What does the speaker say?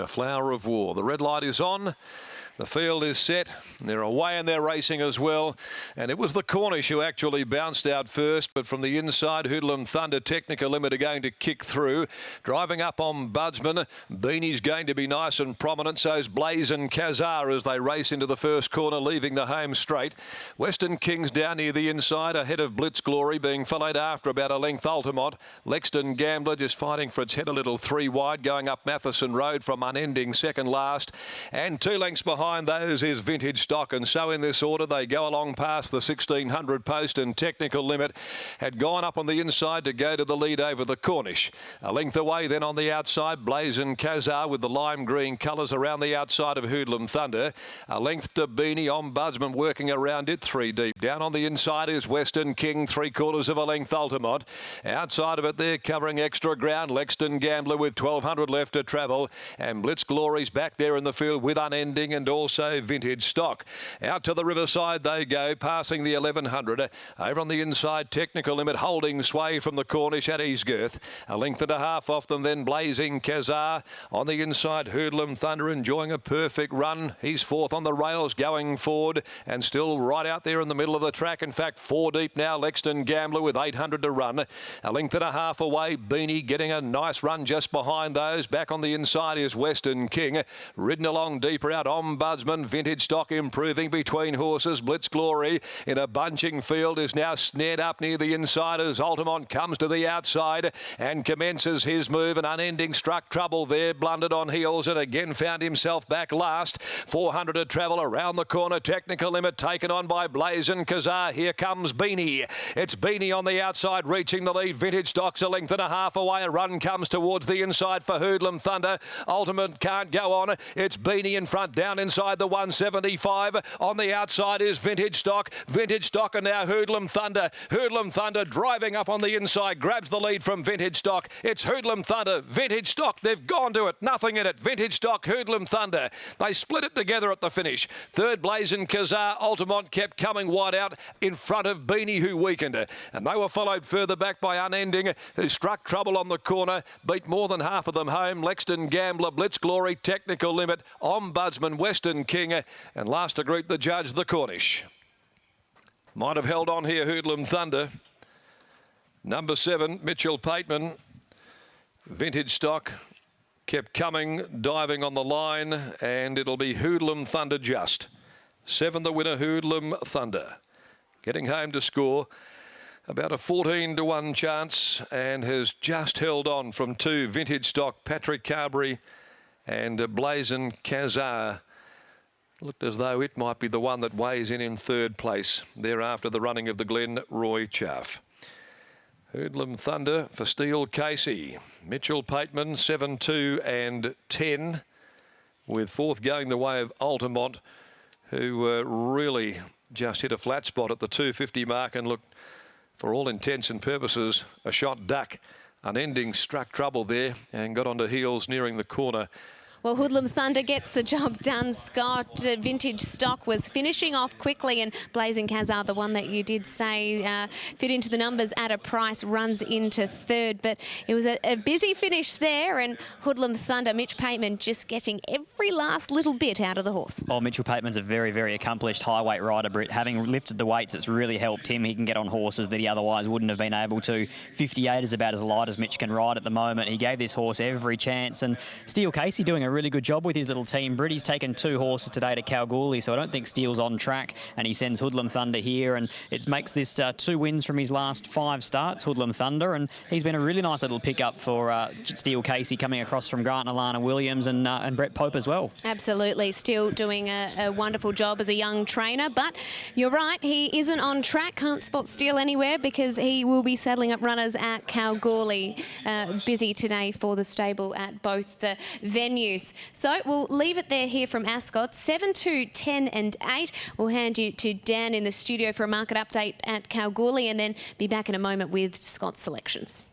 winner, Flower of War. The red light is on. The field is set. They're away and they're racing as well. And it was the Cornish who actually bounced out first, but from the inside, Hoodlum Thunder, Technical Limit are going to kick through. Driving up on Budsman. Beanie's going to be nice and prominent. So's Blaze and Kazar as they race into the first corner, leaving the home straight. Western King's down near the inside, ahead of Blitz Glory, being followed after about a length Altamont. Lexton Gambler just fighting for its head a little 3 wide, going up Matheson Road from Unending second last. And 2 lengths behind those is Vintage Stock, and so in this order they go along past the 1600 post, and Technical Limit had gone up on the inside to go to the lead over the Cornish. A length away then on the outside, Blaze and Kazar with the lime green colours around the outside of Hoodlum Thunder. A length to Beanie on Budsman working around it 3 deep. Down on the inside is Western King, 3/4 of a length Altamont. Outside of it they're covering extra ground, Lexton Gambler with 1200 left to travel, and Blitz Glory's back there in the field with Unending and also Vintage Stock. Out to the riverside they go, passing the 1100. Over on the inside, Technical Limit holding sway from the Cornish at ease girth. A length and a half off them then, Blazing Kazar. On the inside, Hoodlum Thunder enjoying a perfect run. He's fourth on the rails going forward and still right out there in the middle of the track. In fact, 4 deep now, Lexton Gambler with 800 to run. A length and a half away, Beanie getting a nice run just behind those. Back on the inside is Western King. Ridden along deeper out on Budsman. Vintage Stock improving between horses. Blitz Glory in a bunching field is now snared up near the inside as Altamont comes to the outside and commences his move, and Unending struck trouble there, blundered on heels and again found himself back last. 400 to travel around the corner. Technical Limit taken on by Blaze and Kazar. Here comes Beanie. It's Beanie on the outside reaching the lead. Vintage Stock's a length and a half away. A run comes towards the inside for Hoodlum Thunder. Ultimate can't go on. It's Beanie in front down inside the 175. On the outside is Vintage Stock. Vintage Stock and now Hoodlum Thunder. Hoodlum Thunder driving up on the inside, grabs the lead from Vintage Stock. It's Hoodlum Thunder, Vintage Stock. They've gone to it, nothing in it. Vintage Stock, Hoodlum Thunder. They split it together at the finish. Third, Blaze and Kazar. Altamont kept coming wide out in front of Beanie, who weakened. And they were followed further back by Unending, who struck trouble on the corner, beat more than half of them home. Lexton Gambler, Blitz Glory, Technical Limit, Ombudsman, Western King, and last to greet the judge, the Cornish. Might have held on here, Hoodlum Thunder. Number 7, Mitchell Pateman. Vintage Stock kept coming, diving on the line, and it'll be Hoodlum Thunder just. 7 the winner, Hoodlum Thunder. Getting home to score about a 14-1 chance, and has just held on from 2, Vintage Stock, Patrick Carberry and Blazin Kazar. Looked as though it might be the one that weighs in 3rd place. Thereafter, the running of the Glen Roy Chaff. Hoodlum Thunder for Steele Casey. Mitchell Pateman, 7, 2 and 10. With 4th going the way of Altamont, who really just hit a flat spot at the 250 mark and looked, for all intents and purposes, a shot duck. Unending struck trouble there and got onto heels nearing the corner. Well, Hoodlum Thunder gets the job done, Scott. Vintage Stock was finishing off quickly, and Blazing Kazar, the one that you did say fit into the numbers at a price, runs into 3rd. But it was a busy finish there, and Hoodlum Thunder, Mitch Pateman, just getting every last little bit out of the horse. Oh, Mitchell Pateman's a very, very accomplished high-weight rider, Britt. Having lifted the weights, it's really helped him. He can get on horses that he otherwise wouldn't have been able to. 58 is about as light as Mitch can ride at the moment. He gave this horse every chance, and Steele Casey doing a really good job with his little team. Britt, he's taken 2 horses today to Kalgoorlie, so I don't think Steele's on track, and he sends Hoodlum Thunder here, and it makes this 2 wins from his last 5 starts, Hoodlum Thunder, and he's been a really nice little pickup for Steele Casey, coming across from Grant and Alana Williams and Brett Pope as well. Absolutely. Steele doing a wonderful job as a young trainer, but you're right, he isn't on track. Can't spot Steele anywhere because he will be saddling up runners at Kalgoorlie. Busy today for the stable at both the venues. So we'll leave it there here from Ascot. 7, 2, 10 and 8. We'll hand you to Dan in the studio for a market update at Kalgoorlie, and then be back in a moment with Scott's selections.